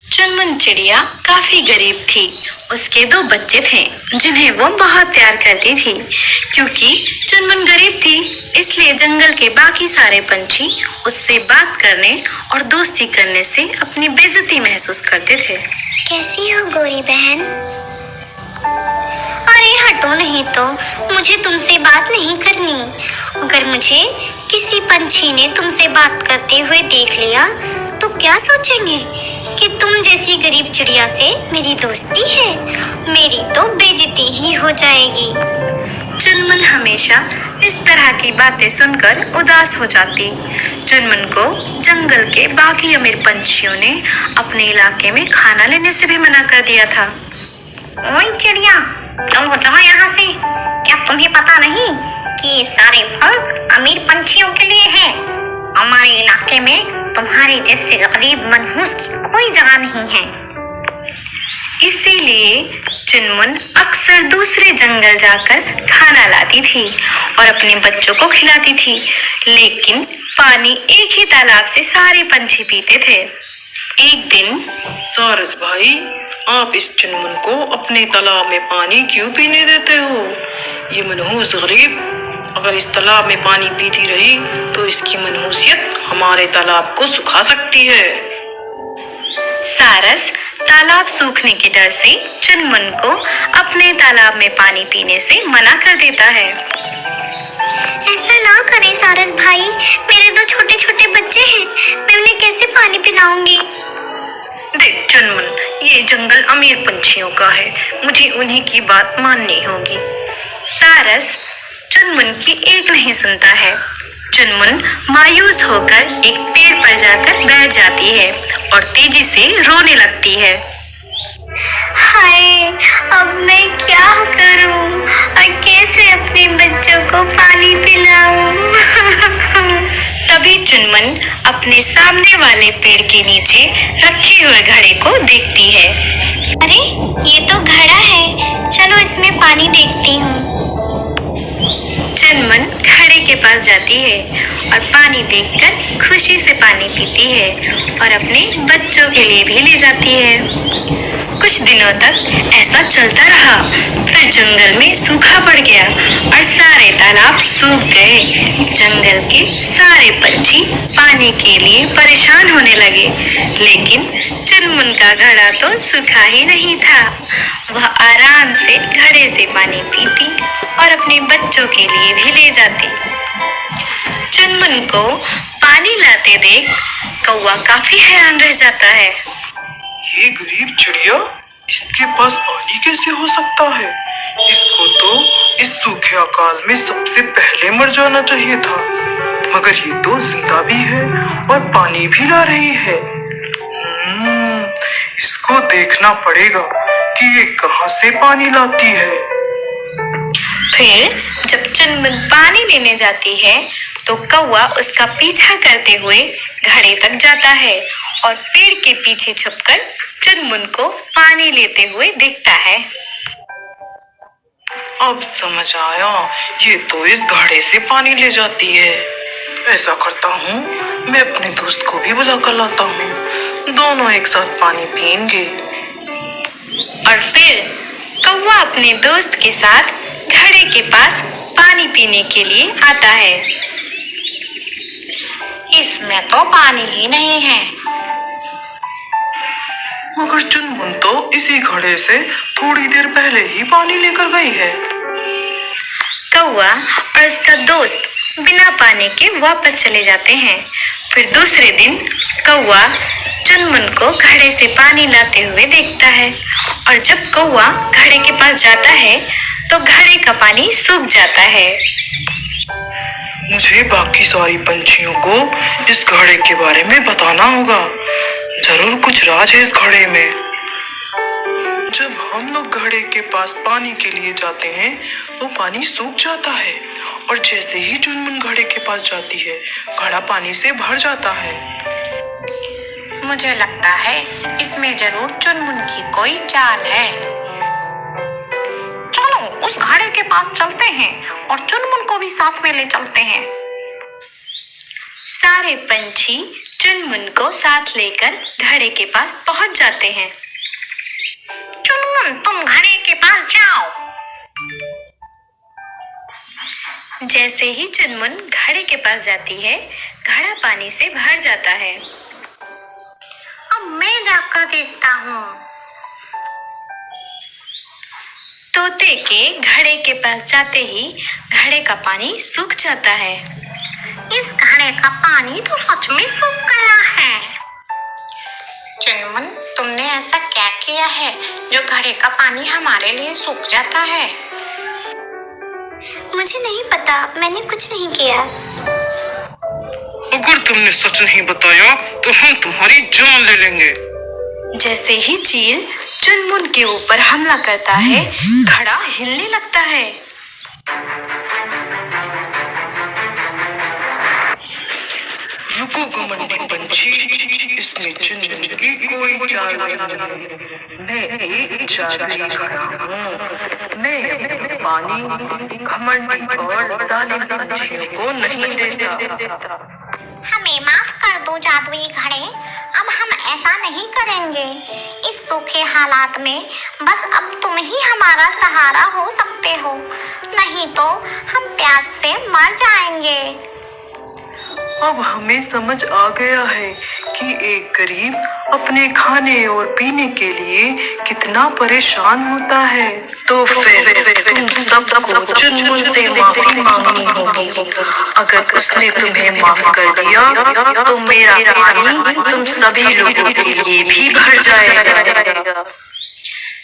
चुनमुन चिड़िया काफी गरीब थी। उसके दो बच्चे थे जिन्हें वो बहुत प्यार करती थी। क्योंकि चुनमुन गरीब थी, इसलिए जंगल के बाकी सारे पंछी उससे बात करने और दोस्ती करने से अपनी बेइज्जती महसूस करते थे। कैसी हो गोरी बहन? अरे हटो, नहीं तो मुझे तुमसे बात नहीं करनी। अगर मुझे किसी पंछी ने तुमसे बात करते हुए देख लिया तो क्या सोचेंगे कि तुम जैसी गरीब चिड़िया से मेरी दोस्ती है? मेरी तो बेइज्जती ही हो जाएगी। चुनमुन हमेशा इस तरह की बातें सुनकर उदास हो जाती। चुनमुन को जंगल के बाकी अमीर पंछियों ने अपने इलाके में खाना लेने से भी मना कर दिया था। ओए चिड़िया, चलो जाओ यहाँ से। क्या तुम्हें पता नहीं कि ये सारे फल अमीर पंछियों के लिए है? हमारे इलाके में तुम्हारे जैसे गरीब मनहूस की कोई जगह नहीं है। इसीलिए चुनमुन अक्सर दूसरे जंगल जाकर खाना लाती थी और अपने बच्चों को खिलाती थी। लेकिन पानी एक ही तालाब से सारे पंछी पीते थे। एक दिन सारस भाई, आप इस चुनमुन को अपने तालाब में पानी क्यों पीने देते हो? ये मनहूस गरीब अगर इस तालाब में पानी पीती रही तो इसकी मनहूसियत हमारे तालाब को सुखा सकती है। सारस तालाब सूखने के डर से चुनमुन को अपने तालाब में पानी पीने से मना कर देता है। ऐसा ना करें सारस भाई, मेरे दो छोटे छोटे बच्चे हैं, मैं उन्हें कैसे पानी पिलाऊंगी? देख चुनमुन, ये जंगल अमीर पंछियों का है, मुझे उन्हीं की बात माननी होगी। सारस चुनमुन की एक नहीं सुनता है। चुनमुन मायूस होकर एक पेड़ पर जाकर बैठ जाती है और तेजी से रोने लगती है। हाय, अब मैं क्या करूं और कैसे अपने बच्चों को पानी पिलाऊं? तभी चुनमुन अपने सामने वाले पेड़ के नीचे रखे हुए घड़े को देखती है। अरे ये तो घड़ा है, चलो इसमें पानी देखती हूँ। चुनमुन घड़े के पास जाती है और पानी देखकर खुशी से पानी पीती है और अपने बच्चों के लिए भी ले जाती है। कुछ दिनों तक ऐसा चलता रहा। फिर जंगल में सूखा पड़ गया और सारे तालाब सूख गए। जंगल के सारे पंछी पानी के लिए परेशान होने लगे। लेकिन चुनमुन का घड़ा तो सूखा ही नहीं था। वह आराम से घड़े से पानी पीती और अपने बच्चों के लिए भी ले जाती। चुनमुन को पानी लाते देख कौवा काफी हैरान रह जाता है। ये गरीब चिड़िया, इसके पास पानी कैसे हो सकता है? इसको तो इस सूखे अकाल में सबसे पहले मर जाना चाहिए था, मगर ये तो जिंदा भी है और पानी भी ला रही है। इसको देखना पड़ेगा कि ये कहाँ से पानी लाती है। फिर जब चुनमुन पानी लेने जाती है तो कौवा उसका पीछा करते हुए घड़े तक जाता है और पेड़ के पीछे छुपकर चुनमुन को पानी लेते हुए देखता है। अब समझ आया, ये तो इस घड़े से पानी ले जाती है। ऐसा करता हूँ, मैं अपने दोस्त को भी बुला कर लाता हूँ, दोनों एक साथ पानी पियेंगे। और फिर कौवा अपने दोस्त के साथ घड़े के पास पानी पीने के लिए आता है। इसमें तो पानी ही नहीं है। मगर चुनमुन तो इसी घड़े से थोड़ी देर पहले ही पानी लेकर गई है। कौवा और उसका दोस्त बिना पानी के वापस चले जाते हैं। फिर दूसरे दिन कौवा चुनमुन को घड़े से पानी लाते हुए देखता है और जब कौवा घड़े के पास जाता है तो घड़े का पानी सूख जाता है। मुझे बाकी सारी पंछियों को इस घड़े के बारे में बताना होगा। जरूर कुछ राज है इस घड़े में। जब हम लोग घड़े के पास पानी के लिए जाते हैं तो पानी सूख जाता है और जैसे ही चुनमुन घड़े के पास जाती है, घड़ा पानी से भर जाता है। मुझे लगता है इसमें जरूर चुनमुन की कोई चाल है। चलो उस घड़े के पास चलते हैं और चुनमुन को भी साथ में ले चलते हैं। सारे पंछी चुनमुन को साथ लेकर घड़े के पास पहुंच जाते हैं। चुनमुन, तुम घड़े के पास जाओ। जैसे ही चुनमुन घड़े के पास जाती है, घड़ा पानी से भर जाता है। अब मैं जाकर देखता हूँ। तोते के घड़े के पास जाते ही घड़े का पानी सूख जाता है। इस घड़े का पानी तो सच में सूख गया है। चुनमुन, तुमने ऐसा क्या किया है जो घड़े का पानी हमारे लिए सूख जाता है? मुझे नहीं पता, मैंने कुछ नहीं किया। अगर तुमने सच नहीं बताया तो हम तुम्हारी जान ले लेंगे। जैसे ही चील चुनमुन के ऊपर हमला करता है, घड़ा हिलने लगता है। रुको घमंडी पंछी, इसमें चुनमुन की कोई चाल नहीं। मैं एक जादुई घड़ा हूँ। मैं अपना पानी घमंडी और जालिम पंछियों को नहीं देता। हमें माफ कर दो जादुई घड़े, अब हम ऐसा नहीं करेंगे। इस सूखे हालात में बस अब तुम ही हमारा सहारा हो सकते हो, नहीं तो हम प्यास से मर जाएंगे। अब हमें समझ आ गया है कि एक गरीब अपने खाने और पीने के लिए कितना परेशान होता है। तो फिर तुम सबको चुनमुन से माफी मांगनी होगी। अगर उसने तुम्हें माफ कर दिया तो मेरा पानी तुम सभी लोगों के लिए भी भर जाएगा।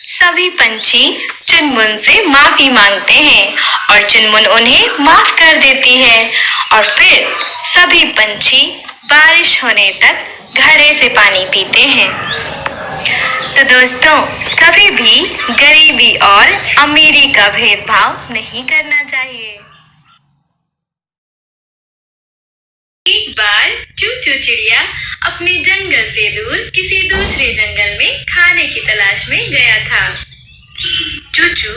सभी पंछी चुनमुन से माफी मांगते हैं और चुनमुन उन्हें माफ कर देती है और फिर सभी पंछी बारिश होने तक घड़े से पानी पीते हैं। तो दोस्तों, कभी भी गरीबी और अमीरी का भेदभाव नहीं करना चाहिए। एक बार चूचू चिड़िया अपने जंगल से दूर किसी दूसरे जंगल में खाने की तलाश में गया था। चूचू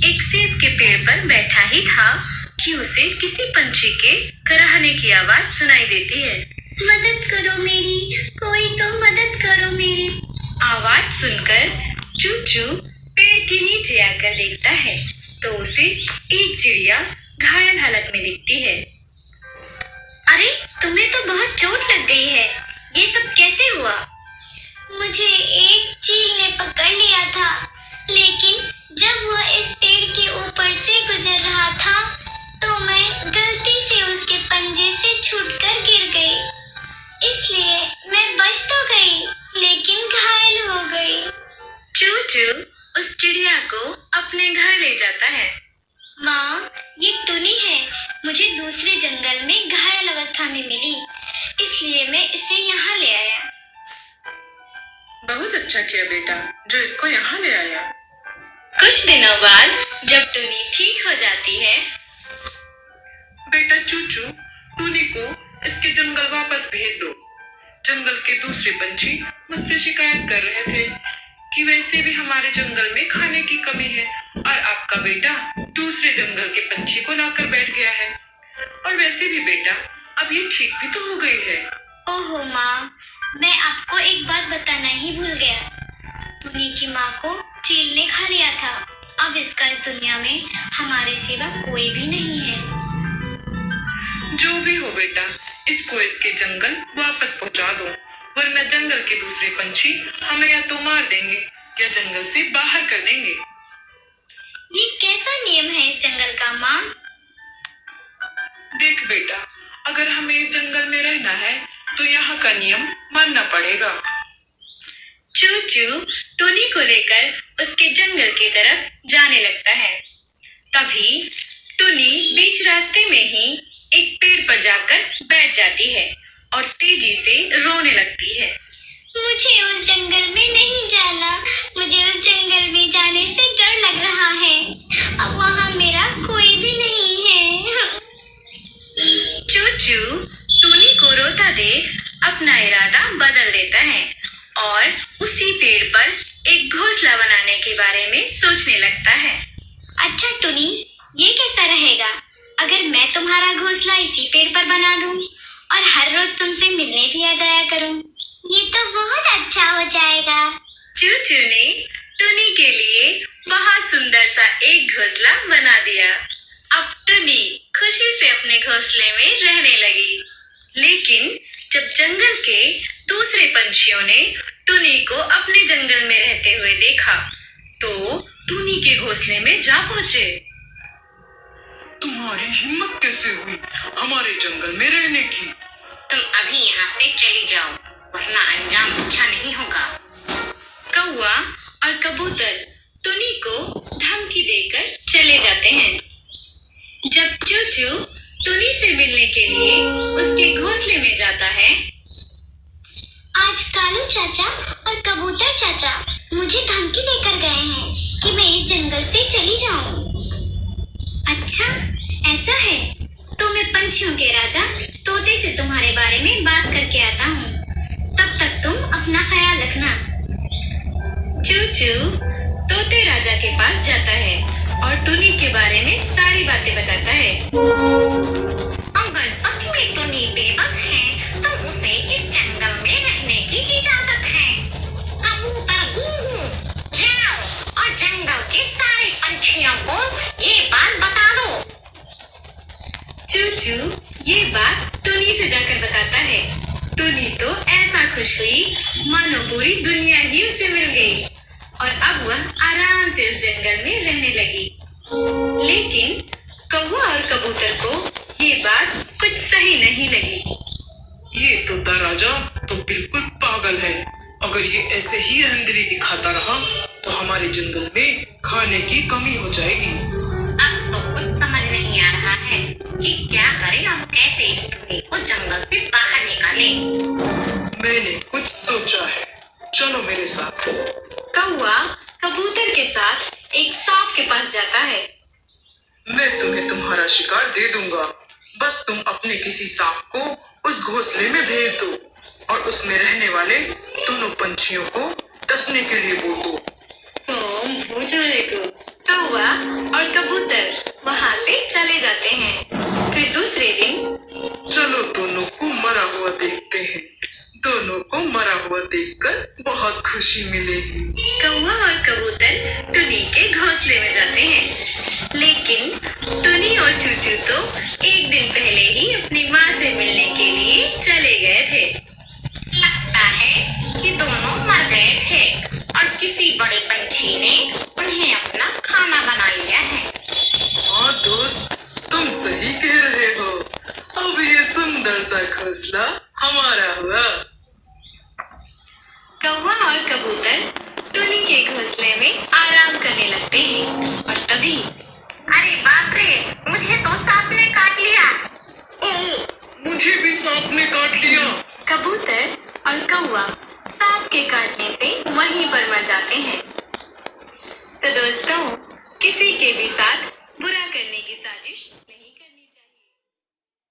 एक सेब के पेड़ पर बैठा ही था कि उसे किसी पंछी के कराहने की आवाज सुनाई देती है। मदद करो मेरी, कोई तो मदद करो मेरी। आवाज सुनकर चूचू पेड़ के नीचे आकर देखता है तो उसे एक चिड़िया घायल हालत में दिखती है। अरे, तुम्हें तो बहुत चोट लग गई है, ये सब कैसे हुआ? मुझे एक चील ने पकड़ लिया था, लेकिन जब वह इस पेड़ के ऊपर से गुजर रहा था तो मैं गलती से उसके पंजे से छूटकर गिर गई। इसलिए मैं बच तो गई, लेकिन घायल हो गई। चूचू उस चिड़िया को अपने घर ले जाता है। माँ, ये टुनी है, मुझे दूसरे जंगल में घायल अवस्था में मिली, इसलिए मैं इसे यहाँ ले आया। बहुत अच्छा किया बेटा, जो इसको यहाँ ले आया। कुछ दिनों बाद जब टुनी ठीक हो जाती है, बेटा चूचू, टूनी को इसके जंगल वापस भेज दो। जंगल के दूसरे पंछी मुझसे शिकायत कर रहे थे कि वैसे भी हमारे जंगल में खाने की कमी है और आपका बेटा दूसरे जंगल के पंछी को लाकर बैठ गया है। और वैसे भी बेटा, अब ये ठीक भी तो हो गई है। ओहो माँ, मैं आपको एक बात बताना ही भूल गया। टुनी की माँ को चील ने खा लिया था। अब इसका इस दुनिया में हमारे सिवा कोई भी नहीं है। जो भी हो बेटा, इसको इसके जंगल वापस पहुंचा दो, वरना जंगल के दूसरे पंछी हमें या तो मार देंगे या जंगल से बाहर कर देंगे। ये कैसा नियम है इस जंगल का माँ? देख बेटा, अगर हमें इस जंगल में रहना है तो यहाँ का नियम मानना पड़ेगा। चूचू टुनी को लेकर उसके जंगल की तरफ जाने लगता है। तभी टुनी बीच रास्ते में ही एक पेड़ पर जाकर बैठ जाती है और तेजी से रोने लगती है। मुझे उस जंगल में नहीं जाना, मुझे उस जंगल में जाने से डर लग रहा है। अब वहाँ मेरा कोई भी नहीं है। चूचू टुनी को रोता देख अपना इरादा बदल देता है और उसी पेड़ पर एक घोंसला बनाने के बारे में सोचने लगता है। अच्छा टुनी, ये कैसा रहेगा अगर मैं तुम्हारा घोंसला इसी पेड़ पर बना दूं और हर रोज तुमसे मिलने भी आ जाया करूं। ये तो बहुत अच्छा हो जाएगा। चूचू ने टुनी के लिए बहुत सुंदर सा एक घोंसला बना दिया। अब टुनी खुशी से अपने घोंसले में रहने लगी। लेकिन जब जंगल के दूसरे पंछियों ने टुनी को अपने जंगल में रहते हुए देखा, तो टुनी के घोंसले में जा पहुंचे। तुम्हारी हिम्मत कैसे हुई हमारे जंगल में रहने की? तुम अभी यहाँ से चली जाओ, वरना अंजाम अच्छा नहीं होगा। कौवा और कबूतर टुनी को धमकी देकर चले जाते हैं। जब चूचू टुनी से मिलने के लिए उसके घोंसले में जाता है, आज कालू चाचा और कबूतर चाचा मुझे धमकी देकर गए हैं कि मैं इस जंगल से चली जाऊं। अच्छा ऐसा है, तो मैं पंछियों के राजा तोते से तुम्हारे बारे में बात करके आता हूँ। तब तक तुम अपना ख्याल रखना। चूचू तोते राजा के पास जाता है और टुनी के बारे में सारी बातें बताता है। अगर सच में टुनी बेबस है तो उसे इस जंगल में रहने की इजाजत है। कबूतर गूगू जाओ और जंगल के सारे पंछियों को ये बात बता दो। चूचू ये बात टुनी से जाकर बताता है। टुनी तो ऐसा खुश हुई मानो पूरी दुनिया ही उसे मिल गई और अब वह आराम से उस जंगल में रहने लगी। लेकिन कौवा और कबूतर को ये बात कुछ सही नहीं लगी। ये तोता राजा तो बिल्कुल पागल है। अगर ये ऐसे ही रंगली दिखाता रहा तो हमारे जंगल में खाने की कमी हो जाएगी। अब तो कुछ समझ नहीं आ रहा है कि क्या करें और कैसे इस टुनी को जंगल से बाहर निकालें। मैंने कुछ सोचा है, चलो मेरे साथ। कौवा कबूतर के साथ एक सांप के पास जाता है। मैं तुम्हें तुम्हारा शिकार दे दूंगा, बस तुम अपने किसी सांप को उस घोंसले में भेज दो और उसमें रहने वाले दोनों पंछियों को डसने के लिए बोल दो। तुम भूल जाएगा। कौवा और कबूतर वहाँ से चले जाते हैं। फिर दूसरे दिन चलो दोनों को मरा हुआ देखते हैं। दोनों को मरा हुआ देखकर बहुत खुशी मिलेगी। कौवा और कबूतर टुनी के घोंसले में जाते हैं। लेकिन टुनी और चूचू तो एक दिन पहले ही अपनी माँ से मिलने के लिए चले गए थे। लगता है कि दोनों मर गए थे और किसी बड़े पंछी ने उन्हें अपना खाना बना लिया है। हाँ दोस्त, तुम सही कह रहे हो। अब ये सुंदर सा घोंसला हमारा हुआ। कौवा और कबूतर टुनी के घोंसले में आराम करने लगते हैं और तभी अरे बाप रे, मुझे तो सांप ने काट लिया। ओह, मुझे भी सांप ने काट लिया। कबूतर और कौवा सांप के काटने से वहीं पर मर जाते हैं। तो दोस्तों, किसी के भी साथ बुरा करने की साजिश नहीं